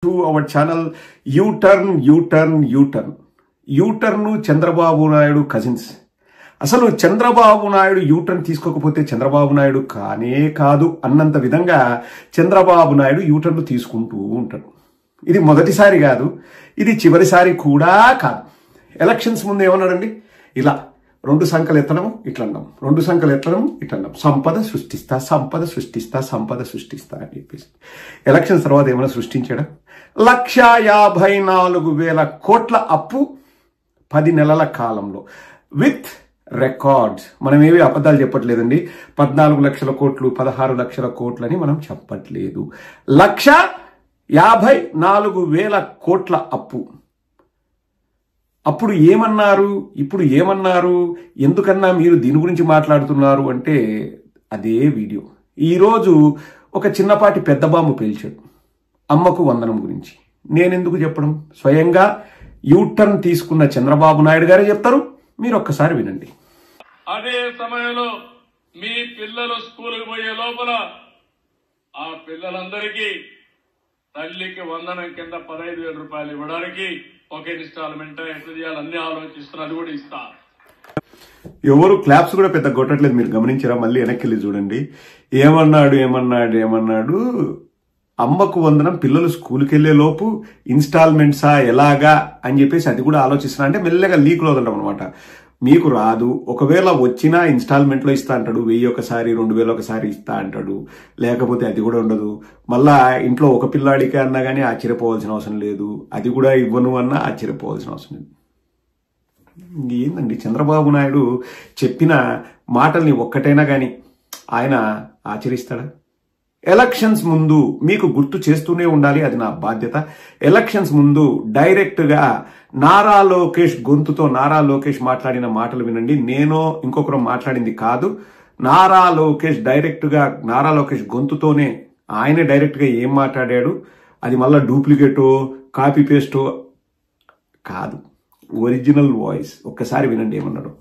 to our channel U-turn Chandrababu Naidu cousins. అసలు Chandrababu Naidu U turn తీసుకోకపోతే చంద్రబాబు నాయుడు కానే కాదు అన్నంత విధంగా చంద్రబాబు నాయుడు యూటర్న్లు తీసుకుంటూ ఉంటాడు. ఇది మొదటిసారి కాదు, ఇది చివరిసారి కూడా కాదు. ఎలక్షన్స్ ముందు ఏమన్నాడండి? ఇలా 2 సంఖ్యలు ఎత్తడము ఇట్లా అన్నాం, 2 సంఖ్యలు ఎత్తడం ఇట్లా అన్నాం, సంపద సృష్టిస్తా అని చెప్పేసి. ఎలక్షన్స్ తర్వాత ఏమైనా సృష్టించాడా? 1,54,000 కోట్ల అప్పు 10 నెలల కాలంలో విత్ రికార్డ్స్. మనం ఏవి అబద్ధాలు చెప్పట్లేదండి. 14 లక్షల కోట్లు 16 లక్షల కోట్లు అని మనం చెప్పట్లేదు. 1,54,000 కోట్ల అప్పు. అప్పుడు ఏమన్నారు, ఇప్పుడు ఏమన్నారు, ఎందుకన్నా మీరు దీని గురించి మాట్లాడుతున్నారు అంటే అదే వీడియో. ఈరోజు ఒక చిన్నపాటి పెద్ద బాంబు పేల్చాడు అమ్మకు వందనం గురించి. నేనెందుకు చెప్పడం? స్వయంగా యూటర్న్ తీసుకున్న చంద్రబాబు నాయుడు గారే చెప్తారు, మీరు ఒక్కసారి వినండి. అదే సమయంలో మీ పిల్లలు స్కూల్కి పోయే లోపల ఆ పిల్లలందరికీ తల్లికి వందనం కింద 15,000 రూపాయలు ఇవ్వడానికి ఒక ఇన్స్టాల్మెంట్ ఎట్లా చేయాలి అన్ని ఆలోచిస్తున్నారు. అది కూడా ఇస్తా. ఎవరు క్లాప్స్ కూడా పెద్ద కొట్టట్లేదు, మీరు గమనించారా? మళ్ళీ వెనక్కి వెళ్ళి చూడండి. ఏమన్నాడు అమ్మకు వందనం పిల్లలు స్కూల్కి వెళ్లే లోపు ఇన్స్టాల్మెంట్సా ఎలాగా అని చెప్పేసి అది కూడా ఆలోచిస్తున్నా. అంటే మెల్లగా లీక్లో వదలడం అనమాట. మీకు రాదు, ఒకవేళ వచ్చినా ఇన్స్టాల్మెంట్లో ఇస్తా అంటాడు, 1000 ఒకసారి 2000 ఒకసారి ఇస్తా అంటాడు, లేకపోతే అది కూడా ఉండదు. మళ్ళా ఇంట్లో ఒక పిల్లాడికి అన్నా కానీ ఆశ్చర్యపోవాల్సిన అవసరం లేదు, అది కూడా ఇవ్వను అన్నా ఆశ్చర్యపోవాల్సిన అవసరం లేదు. ఏందండి చంద్రబాబు నాయుడు చెప్పిన మాటల్ని ఒక్కటైనా కానీ ఆయన ఆచరిస్తాడా? ఎలక్షన్స్ ముందు మీకు గుర్తు చేస్తూనే ఉండాలి, అది నా బాధ్యత. ఎలక్షన్స్ ముందు డైరెక్ట్ గా నారా లోకేష్ గొంతుతో నారా లోకేష్ మాట్లాడిన మాటలు వినండి. నేను ఇంకొకరు మాట్లాడింది కాదు. నారా లోకేష్ నారా లోకేష్ గొంతుతోనే ఆయనే డైరెక్ట్ గా ఏం మాట్లాడాడు, అది మళ్ళా డూప్లికేటో కాపీ పేస్టో కాదు, ఒరిజినల్ వాయిస్. ఒక్కసారి వినండి ఏమన్నాడు.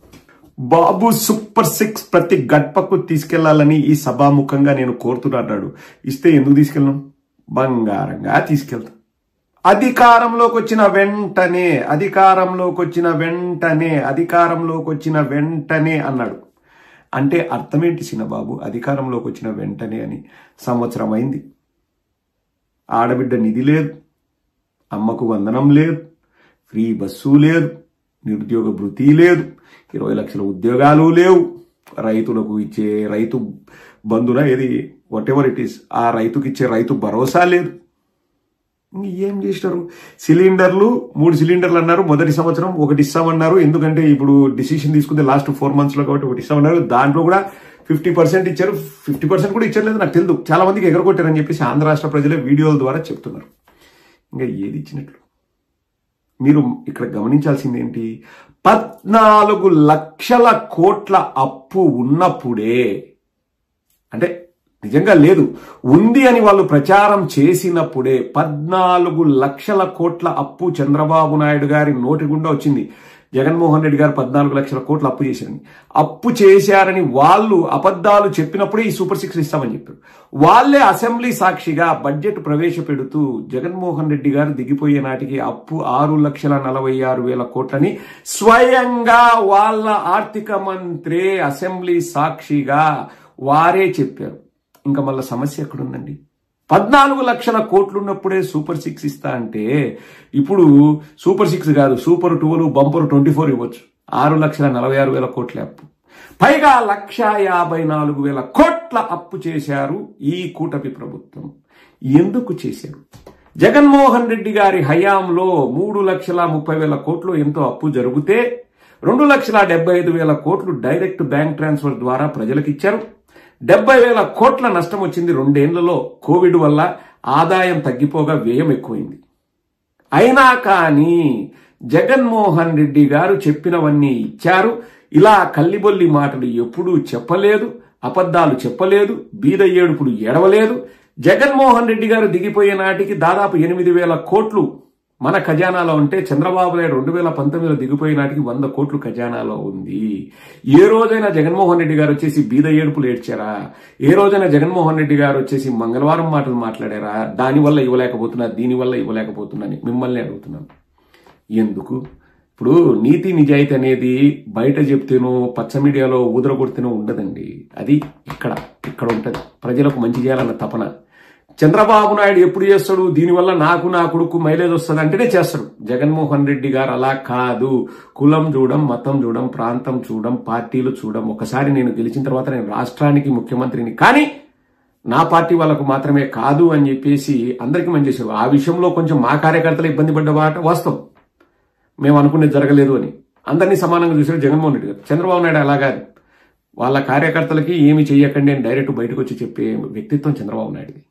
బాబు సూపర్ 6 ప్రతి గడ్పకు తీసుకెళ్లాలని ఈ సభాముఖంగా నేను కోరుతున్నాడు. ఇస్తే ఎందుకు తీసుకెళ్ళను? బంగారంగా తీసుకెళ్తా. అధికారంలోకి వచ్చిన వెంటనే అన్నాడు. అంటే అర్థమేంటి చిన్నబాబు? అధికారంలోకి వచ్చిన వెంటనే అని. సంవత్సరం అయింది, ఆడబిడ్డ నిధి లేదు, అమ్మకు వందనం లేదు, ఫ్రీ బస్సు లేదు, నిరుద్యోగ భృతి లేదు, 20 లక్షల ఉద్యోగాలు లేవు, రైతులకు ఇచ్చే రైతు బంధున ఏది వాట్ ఎవర్ ఇట్ ఈస్ ఆ రైతుకి ఇచ్చే రైతు భరోసా లేదు. ఏం చేసినారు? సిలిండర్లు 3 సిలిండర్లు అన్నారు. మొదటి సంవత్సరం 1 ఇస్తామన్నారు. ఎందుకంటే ఇప్పుడు డిసిషన్ తీసుకుంటే లాస్ట్ 4 months లో కాబట్టి 1 ఇస్తామన్నారు. దాంట్లో కూడా 50% ఇచ్చారు. 50% కూడా ఇచ్చలేదు నాకు తెలియదు. చాలా మందికి ఎగరగొట్టారని చెప్పేసి ఆంధ్ర రాష్ట్ర ప్రజలే వీడియోల ద్వారా చెప్తున్నారు. ఇంకా ఏది ఇచ్చినట్లు? మీరు ఇక్కడ గమనించాల్సింది ఏంటి? 14 లక్షల కోట్ల అప్పు ఉన్నప్పుడే, అంటే నిజంగా లేదు, ఉంది అని వాళ్ళు ప్రచారం చేసినప్పుడే 14 లక్షల కోట్ల అప్పు చంద్రబాబు నాయుడు గారి నోటి గుండా వచ్చింది. జగన్మోహన్ రెడ్డి గారు 14 లక్షల కోట్ల అప్పు చేశారని వాళ్ళు అబద్ధాలు చెప్పినప్పుడే ఈ సూపర్ 6 ఇస్తామని చెప్పారు. వాళ్లే అసెంబ్లీ సాక్షిగా బడ్జెట్ ప్రవేశపెడుతూ జగన్మోహన్ రెడ్డి గారు దిగిపోయే నాటికి అప్పు 6,46,000 కోట్లని స్వయంగా వాళ్ళ ఆర్థిక మంత్రి అసెంబ్లీ సాక్షిగా వారే చెప్పారు. ఇంకా మళ్ళా సమస్య ఎక్కడుందండి? 14 లక్షల కోట్లు ఉన్నప్పుడే సూపర్ 6 ఇస్తా అంటే ఇప్పుడు సూపర్ 6 కాదు, సూపర్ 12 బంపర్ 24 ఇవ్వచ్చు. 6,46,000 కోట్ల అప్పు, పైగా 1,54,000 కోట్ల అప్పు చేశారు ఈ కూటమి ప్రభుత్వం. ఎందుకు చేశారు? జగన్మోహన్ రెడ్డి గారి హయాంలో 3,30,000 కోట్లు ఎంతో అప్పు జరిగితే 2,75,000 కోట్లు డైరెక్ట్ బ్యాంక్ ట్రాన్స్ఫర్ ద్వారా ప్రజలకు ఇచ్చారు. 70,000 కోట్ల నష్టం వచ్చింది 2 ఏళ్లలో. కోవిడ్ వల్ల ఆదాయం తగ్గిపోగా వ్యయం ఎక్కువైంది. అయినా కానీ జగన్మోహన్ రెడ్డి గారు చెప్పినవన్నీ ఇచ్చారు. ఇలా కల్లిబొల్లి మాటలు ఎప్పుడూ చెప్పలేదు, అబద్ధాలు చెప్పలేదు, బీద ఏడుపులు ఏడవలేదు. జగన్మోహన్ రెడ్డి గారు దిగిపోయే నాటికి దాదాపు 8,000 కోట్లు మన ఖజానాలో ఉంటే చంద్రబాబు నాయుడు 2019లో దిగిపోయే నాటికి 100 కోట్లు ఖజానాలో ఉంది. ఏ రోజైనా జగన్మోహన్ రెడ్డి గారు వచ్చేసి బీద ఏడుపులు ఏడ్చారా? ఏ రోజైనా జగన్మోహన్ రెడ్డి గారు వచ్చేసి మంగళవారం మాటలు మాట్లాడారా? దానివల్ల ఇవ్వలేకపోతున్నా, దీనివల్ల ఇవ్వలేకపోతున్నా అని మిమ్మల్ని అడుగుతున్నాను. ఎందుకు? ఇప్పుడు నీతి నిజాయితీ అనేది బయట చెప్తేనో పచ్చ మీడియాలో ఊదర కొడితేనో ఉండదండి. అది ఇక్కడ ఉంటది. ప్రజలకు మంచి చేయాలన్న తపన. చంద్రబాబు నాయుడు ఎప్పుడు చేస్తాడు? దీనివల్ల నాకు నా కొడుకు మైలేజ్ వస్తుంది అంటేనే చేస్తాడు. జగన్మోహన్ రెడ్డి గారు అలా కాదు. కులం చూడం, మతం చూడం, ప్రాంతం చూడం, పార్టీలు చూడం. ఒకసారి నేను గెలిచిన తర్వాత నేను రాష్ట్రానికి ముఖ్యమంత్రిని, కానీ నా పార్టీ వాళ్ళకు మాత్రమే కాదు అని చెప్పేసి అందరికీ మంచి చేశారు. ఆ విషయంలో కొంచెం మా కార్యకర్తలు ఇబ్బంది పడ్డ వాస్తవం. మేము అనుకునేది జరగలేదు అని అందరినీ సమానంగా చూశారు జగన్మోహన్ రెడ్డి గారు. చంద్రబాబు నాయుడు అలా కాదు. వాళ్ళ కార్యకర్తలకి ఏమి చెయ్యకండి అని డైరెక్ట్ బయటకు వచ్చి చెప్పే వ్యక్తిత్వం చంద్రబాబు నాయుడుది.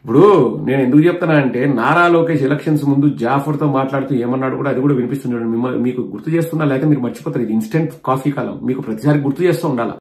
ఇప్పుడు నేను ఎందుకు చెప్తున్నా అంటే, నారా లోకేష్ ఎలక్షన్స్ ముందు జాఫర్తో మాట్లాడుతూ ఏమన్నాడు కూడా, అది కూడా వినిపిస్తుంది. మీకు గుర్తు చేస్తున్నా, లేకపోతే మీరు మర్చిపోతారు. ఇది ఇన్స్టెంట్ కాఫీ కాలం, మీకు ప్రతిసారి గుర్తు చేస్తూ ఉండాలి.